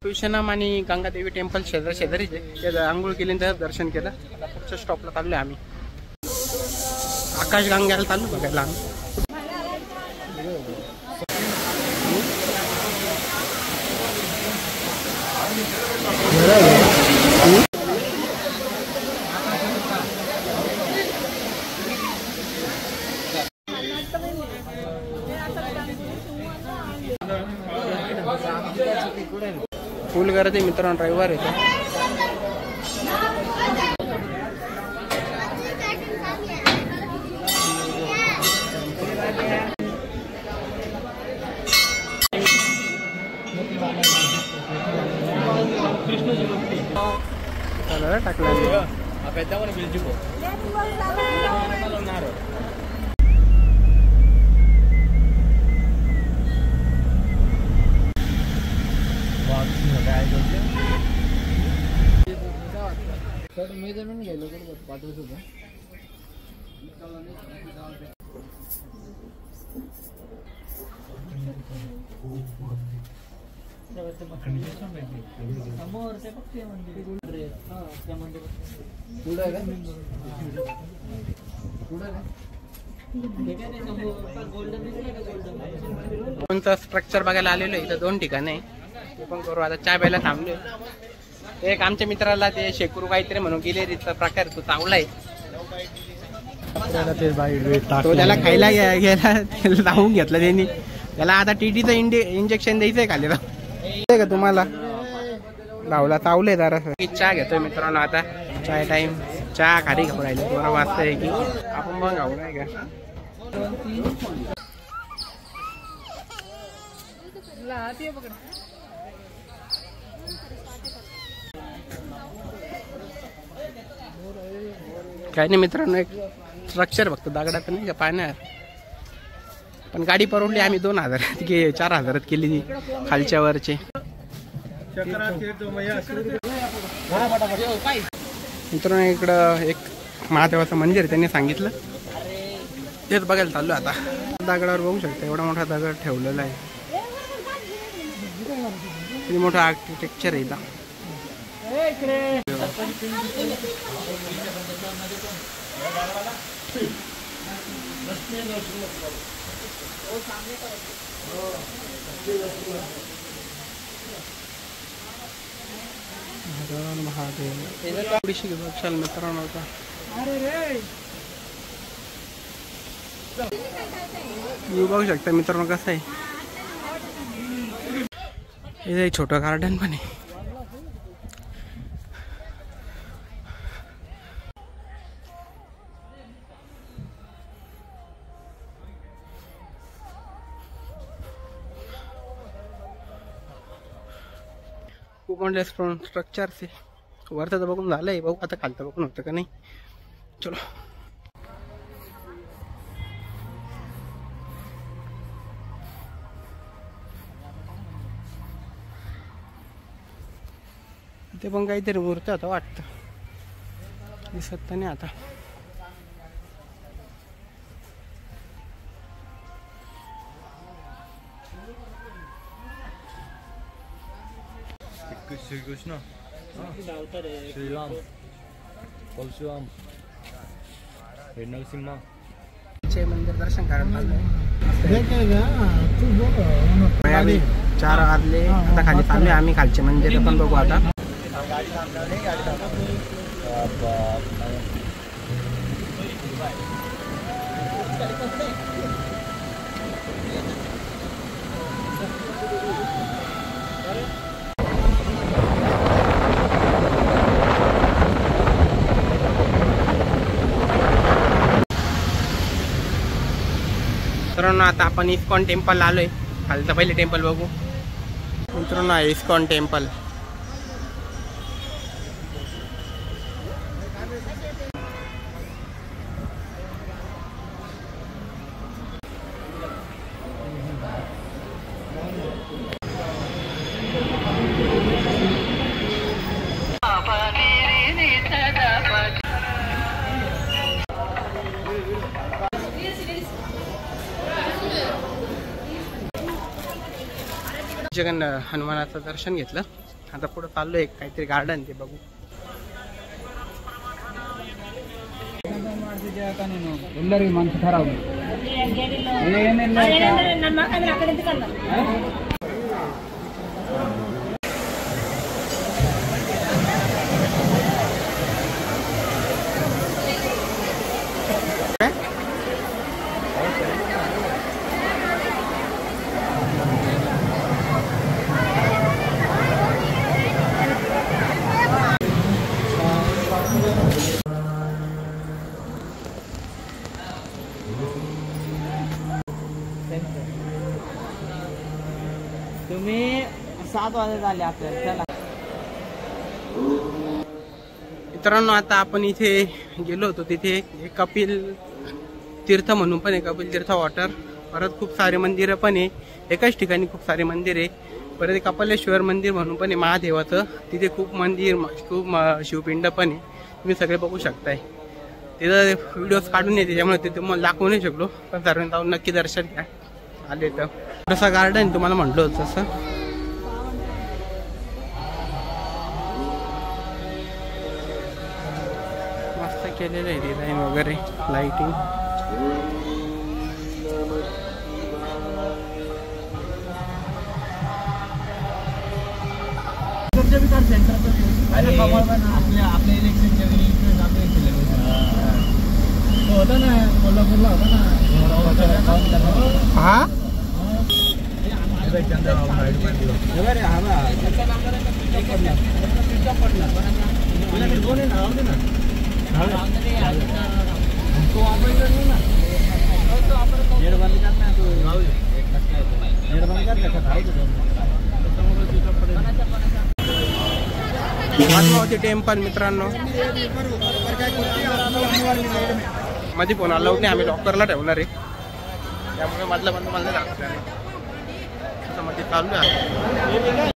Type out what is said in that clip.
ट्युशनम आणि गंगादेवी टेम्पल शेजारीच आहे. त्याचं आंघोळ केल्यानंतर दर्शन केलं. आता पुढच्या स्टॉपला चाललोय आम्ही. आकाशगंगाला चाललो बघायला आम्ही. फुल गर्दी मित्रांनो, रविवार येतो. टाकला मेजरमेंट घ्यायला पाठवत होता. कोणतं स्ट्रक्चर बघायला आलेलो इथं 2 ठिकाणी आहे. ते पण करू. आता चहा प्यायला थांबलोय. एक आमच्या मित्राला ते शेकरू काहीतरी म्हणून गिलेरीचा प्रकार तो चावलाय. तो त्याला खायला घ्यायला लावून घेतला त्यांनी. त्याला आता टीटीचं इंजेक्शन द्यायचंय खाली का तुम्हाला. लावला चावलंय जरा. चहा घेतोय मित्रांनो. आता चाय टाइम. चहा खाली खाऊ राहिले. थोडं वाजतंय की आपण पण खाऊ नाही का. काही नाही मित्रांनो, एक स्ट्रक्चर बघतो दगडात नाही का पाण्यावर. पण गाडी परवडली. आम्ही 2000 की 4000 केली खालच्या वरचे. मित्रांनो इकडं एक महादेवाचं मंदिर आहे. त्यांनी सांगितलं तेच बघायला चाललो आता. दगडावर बघू शकता एवढा मोठा दगड ठेवलेला आहे. किती मोठं आर्किटेक्चर आहे इथं. महादेव थोडीशी बघशाल मित्रांनो. आता व्ह्यू बघू शकता मित्रांनो कसं आहे. इथे छोटं गार्डन पण आहे. खूप मोठे स्ट्रक्चर्स आहे. वरचं तर बघून झालंय. बघू आता खालतं बघून होतं का नाही. चलो इथे पण काहीतरी मूर्ती आता वाटतं. दिसत नाही आता. श्रीकृष्ण श्रीराम परशुराम हे नरसिंह मंदिर दर्शन करायला 4 वाजले. आता खाली चाललोय आम्ही. खालचे मंदिर पण बघू आता. मित्रांनो आता आपण इस्कॉन टेम्पल आलोय. खालचं पहिले टेम्पल बघू मित्रांनो. ISKCON temple. हनुमानाचं दर्शन घेतलं. आता पुढे चाललो एक काहीतरी गार्डन ते बघू. ಎಲ್ಲರಿಗೂ ಮನಸ್ಸು ಖರಾಬ್ ಏನೆಲ್ಲ तुम्ही 7 वाजता आले आपल्याला. चला मित्रांनो, आता आपण इथे गेलो होतो तिथे एक कपिल तीर्थ म्हणून पण आहे, कपिल तीर्थ वॉटर. परत खूप सारे मंदिरं पण आहे, एकाच ठिकाणी खूप सारे मंदिर आहे. परत एक कपालेश्वर मंदिर म्हणून पण आहे महादेवाचं, तिथे खूप मंदिर खूप शिवपिंड पण आहे. तुम्ही सगळे बघू शकताय. तिथं व्हिडिओज काढून येते त्यामुळे ते तुम्हाला दाखवू नाही शकलो, पण सर्वांनी जाऊन नक्की दर्शन घ्या आले तर. तसं गार्डन तुम्हाला म्हटलं होतं तसं. मस्त केलेलं आहे डिझाईन वगैरे, लाइटिंग. आपल्या इलेक्शनच्या वेळी होता ना, कोल्हापूरला होता ना. हा पद्मावती टेम्पल मित्रांनो. मध्ये फोन अलाउड नाही, आम्ही लॉकरला ठेवणार आहे त्यामुळे मधलं पण तुम्हाला दाखवणार आहे. मध्ये चालू आहे.